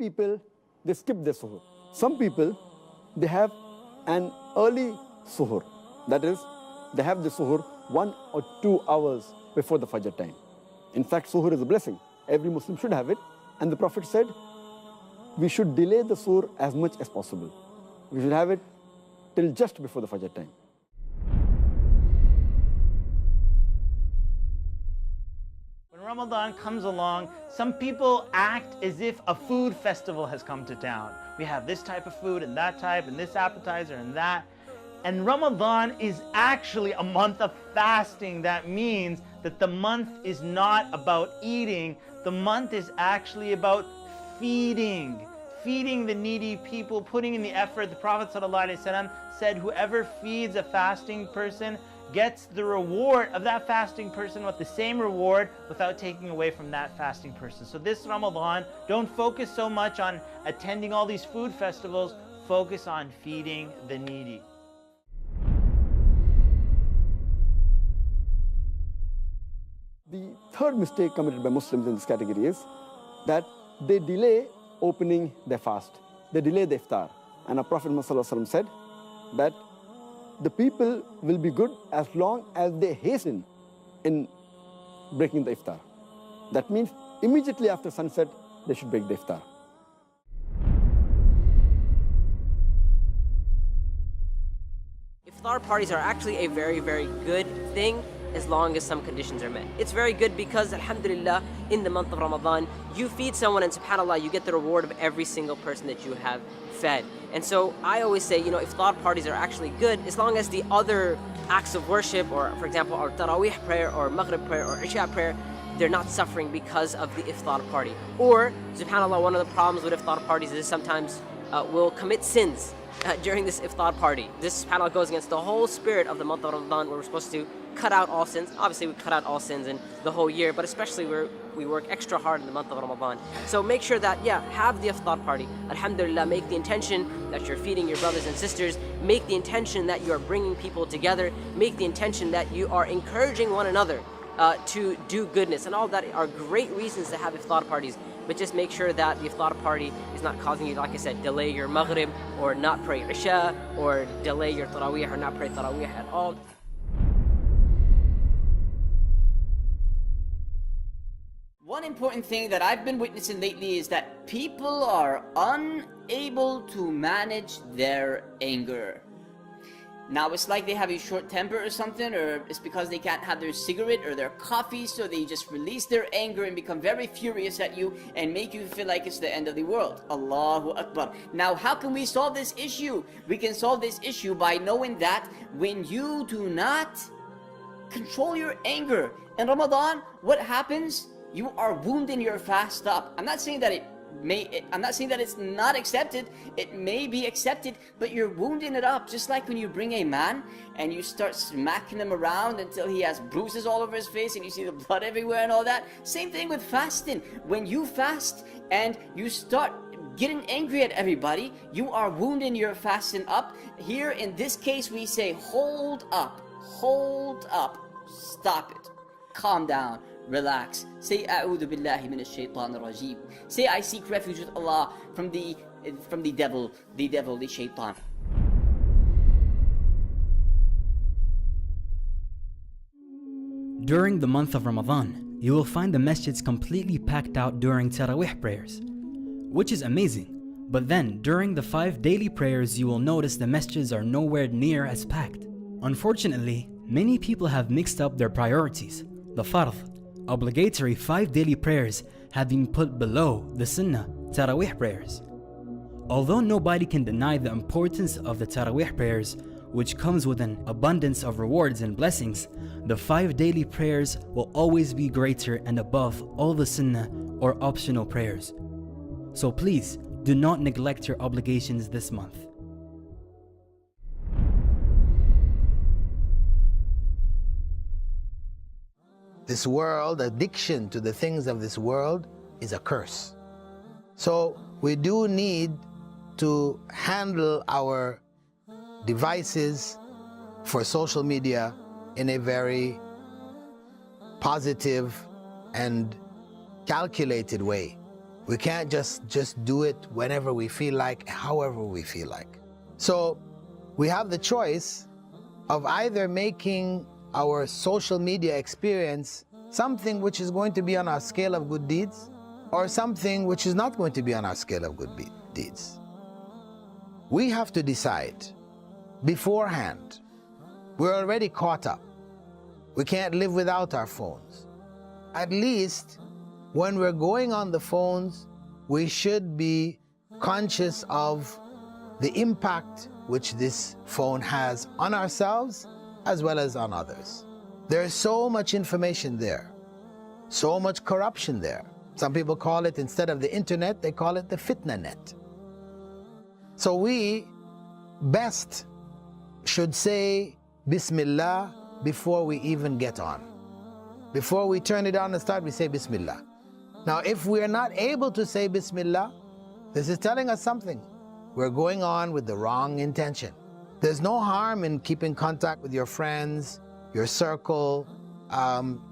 people, they skip their suhoor. Some people, they have an early suhoor. That is, they have the suhoor 1 or 2 hours before the Fajr time. In fact, suhoor is a blessing. Every Muslim should have it. And the Prophet said, we should delay the suhoor as much as possible. We should have it till just before the Fajr time. When Ramadan comes along, some people act as if a food festival has come to town. We have this type of food and that type and this appetizer and that. And Ramadan is actually a month of fasting. That means that the month is not about eating. The month is actually about feeding the needy people, putting in the effort. The Prophet ﷺ said, whoever feeds a fasting person gets the reward of that fasting person with the same reward without taking away from that fasting person. So this Ramadan, don't focus so much on attending all these food festivals, focus on feeding the needy. The third mistake committed by Muslims in this category is that they delay opening their fast. They delay the iftar. And our Prophet ﷺ said that the people will be good as long as they hasten in breaking the iftar. That means immediately after sunset, they should break the iftar. Iftar parties are actually a very, very good thing as long as some conditions are met. It's very good because, alhamdulillah, in the month of Ramadan, you feed someone and subhanAllah, you get the reward of every single person that you have fed. And so I always say, iftar parties are actually good as long as the other acts of worship, or for example, our Taraweeh prayer, or Maghrib prayer, or Isha prayer, they're not suffering because of the iftar party. Or, subhanAllah, one of the problems with iftar parties is sometimes we'll commit sins during this iftar party. This subhanAllah goes against the whole spirit of the month of Ramadan, where we're supposed to cut out all sins. Obviously we cut out all sins in the whole year, but especially we work extra hard in the month of Ramadan. So make sure that, have the iftar party. Alhamdulillah, make the intention that you're feeding your brothers and sisters. Make the intention that you are bringing people together. Make the intention that you are encouraging one another to do goodness. And all that are great reasons to have iftar parties. But just make sure that the iftar party is not causing you, like I said, delay your Maghrib, or not pray Isha, or delay your Taraweeh, or not pray Taraweeh at all. One important thing that I've been witnessing lately is that people are unable to manage their anger. Now it's like they have a short temper or something, or it's because they can't have their cigarette or their coffee, so they just release their anger and become very furious at you and make you feel like it's the end of the world. Allahu Akbar. Now how can we solve this issue? We can solve this issue by knowing that when you do not control your anger in Ramadan, what happens? You are wounding your fast up. I'm not saying that it's not accepted. It may be accepted, but you're wounding it up. Just like when you bring a man and you start smacking him around until he has bruises all over his face and you see the blood everywhere and all that. Same thing with fasting. When you fast and you start getting angry at everybody, you are wounding your fasting up. Here in this case we say, hold up, stop it, calm down, relax. Say, A'udhu billahi minash shaitanir rajeem. Say, I seek refuge with Allah from the devil, the shaitan. During the month of Ramadan, you will find the masjids completely packed out during Taraweeh prayers, which is amazing. But then, during the 5 daily prayers, you will notice the masjids are nowhere near as packed. Unfortunately, many people have mixed up their priorities. The fard, obligatory 5 daily prayers, have been put below the sunnah Taraweeh prayers. Although nobody can deny the importance of the Taraweeh prayers, which comes with an abundance of rewards and blessings, the 5 daily prayers will always be greater and above all the sunnah or optional prayers. So please, do not neglect your obligations this month. This world, addiction to the things of this world, is a curse. So we do need to handle our devices for social media in a very positive and calculated way. We can't just do it whenever we feel like, however we feel like. So we have the choice of either making our social media experience something which is going to be on our scale of good deeds, or something which is not going to be on our scale of good deeds. We have to decide beforehand. We're already caught up. We can't live without our phones. At least when we're going on the phones, we should be conscious of the impact which this phone has on ourselves as well as on others. There is so much information there, so much corruption there. Some people call it, instead of the internet, they call it the fitna net. So we best should say Bismillah before we even get on. Before we turn it on and start, we say Bismillah. Now, if we are not able to say Bismillah, this is telling us something. We're going on with the wrong intention. There's no harm in keeping contact with your friends, your circle,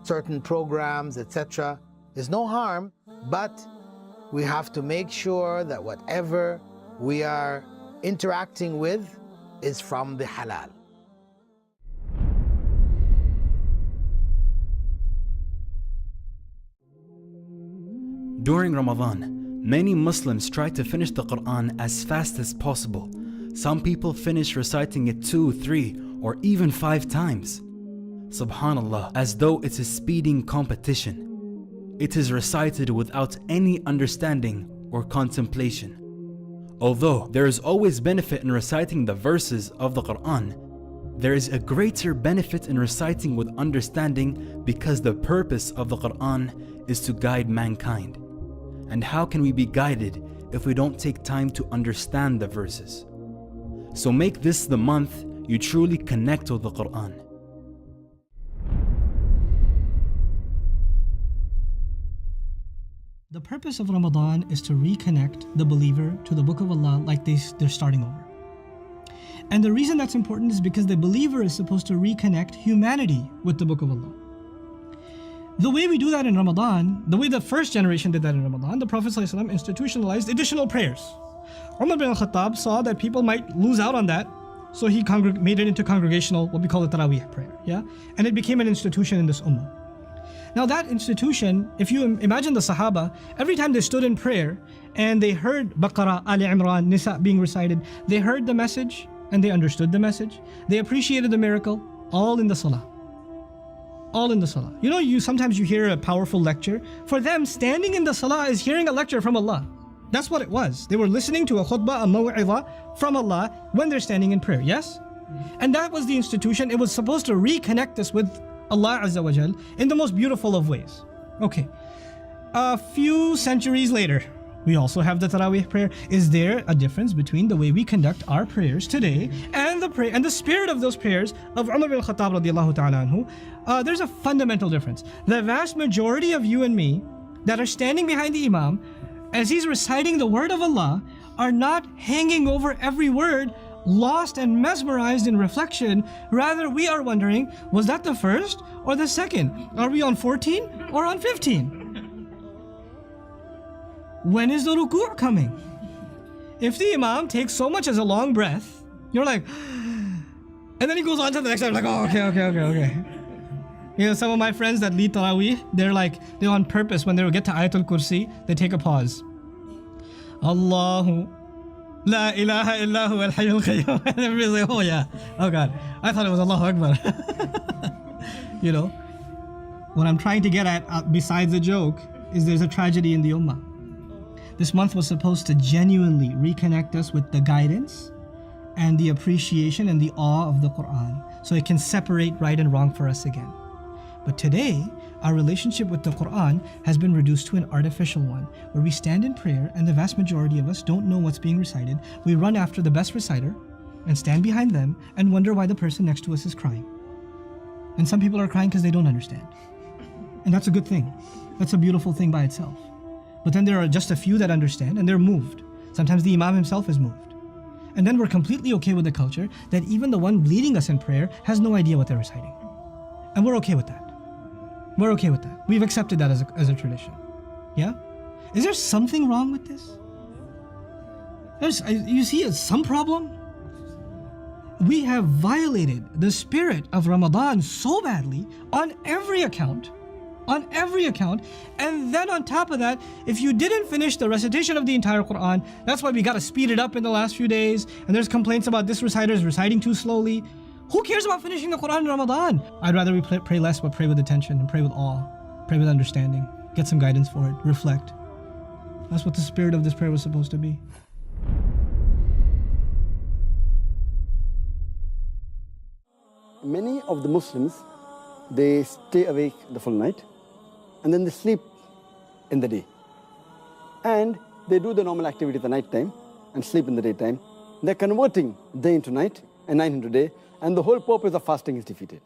certain programs, etc. There's no harm, but we have to make sure that whatever we are interacting with is from the halal. During Ramadan, many Muslims try to finish the Quran as fast as possible. Some people finish reciting it 2, 3, or even 5 times. Subhanallah, as though it's a speeding competition. It is recited without any understanding or contemplation. Although there is always benefit in reciting the verses of the Quran, there is a greater benefit in reciting with understanding, because the purpose of the Quran is to guide mankind. And how can we be guided if we don't take time to understand the verses? So make this the month you truly connect with the Quran. The purpose of Ramadan is to reconnect the believer to the Book of Allah like they're starting over. And the reason that's important is because the believer is supposed to reconnect humanity with the Book of Allah. The way we do that in Ramadan, the way the first generation did that in Ramadan, the Prophet ﷺ institutionalized additional prayers. Umar bin al-Khattab saw that people might lose out on that, so he made it into congregational, what we call the Taraweeh prayer, yeah? And it became an institution in this ummah. Now that institution, if you imagine the Sahaba, every time they stood in prayer and they heard Baqarah, Ali Imran, Nisa being recited, they heard the message and they understood the message. They appreciated the miracle, all in the Salah. All in the Salah. You know, sometimes you hear a powerful lecture. For them, standing in the Salah is hearing a lecture from Allah. That's what it was. They were listening to a khutbah, a maw'idha from Allah when they're standing in prayer, yes? And that was the institution. It was supposed to reconnect us with Allah Azza wa Jal in the most beautiful of ways. Okay. A few centuries later, we also have the Taraweeh prayer. Is there a difference between the way we conduct our prayers today and the spirit of those prayers of Umar bin Khattab radiallahu ta'ala anhu? There's a fundamental difference. The vast majority of you and me that are standing behind the Imam as he's reciting the word of Allah are not hanging over every word, lost and mesmerized in reflection. Rather, we are wondering, was that the first or the second? Are we on 14 or on 15? When is the ruku' coming? If the Imam takes so much as a long breath, you're like, and then he goes on to the next time, like, oh, okay. You know, some of my friends that lead Taraweeh, they're on purpose, when they get to Ayatul Kursi, they take a pause. Allahu La ilaha illahu al hayyul qayyum. And everybody's like, oh yeah, oh God, I thought it was Allahu Akbar. You know, what I'm trying to get at, besides the joke, is there's a tragedy in the ummah. This month was supposed to genuinely reconnect us with the guidance and the appreciation and the awe of the Quran, so it can separate right and wrong for us again. But today, our relationship with the Quran has been reduced to an artificial one, where we stand in prayer and the vast majority of us don't know what's being recited. We run after the best reciter and stand behind them and wonder why the person next to us is crying. And some people are crying because they don't understand. And that's a good thing. That's a beautiful thing by itself. But then there are just a few that understand and they're moved. Sometimes the Imam himself is moved. And then we're completely okay with the culture that even the one leading us in prayer has no idea what they're reciting. And we're okay with that. We're okay with that. We've accepted that as a tradition. Yeah? Is there something wrong with this? You see some problem? We have violated the spirit of Ramadan so badly on every account. And then on top of that, if you didn't finish the recitation of the entire Quran, that's why we got to speed it up in the last few days, and there's complaints about this reciter reciting too slowly. Who cares about finishing the Quran in Ramadan? I'd rather we pray less, but pray with attention and pray with awe, pray with understanding, get some guidance for it, reflect. That's what the spirit of this prayer was supposed to be. Many of the Muslims, they stay awake the full night and then they sleep in the day. And they do the normal activity at the night time and sleep in the daytime. They're converting day into night and night into day, and the whole purpose of fasting is defeated.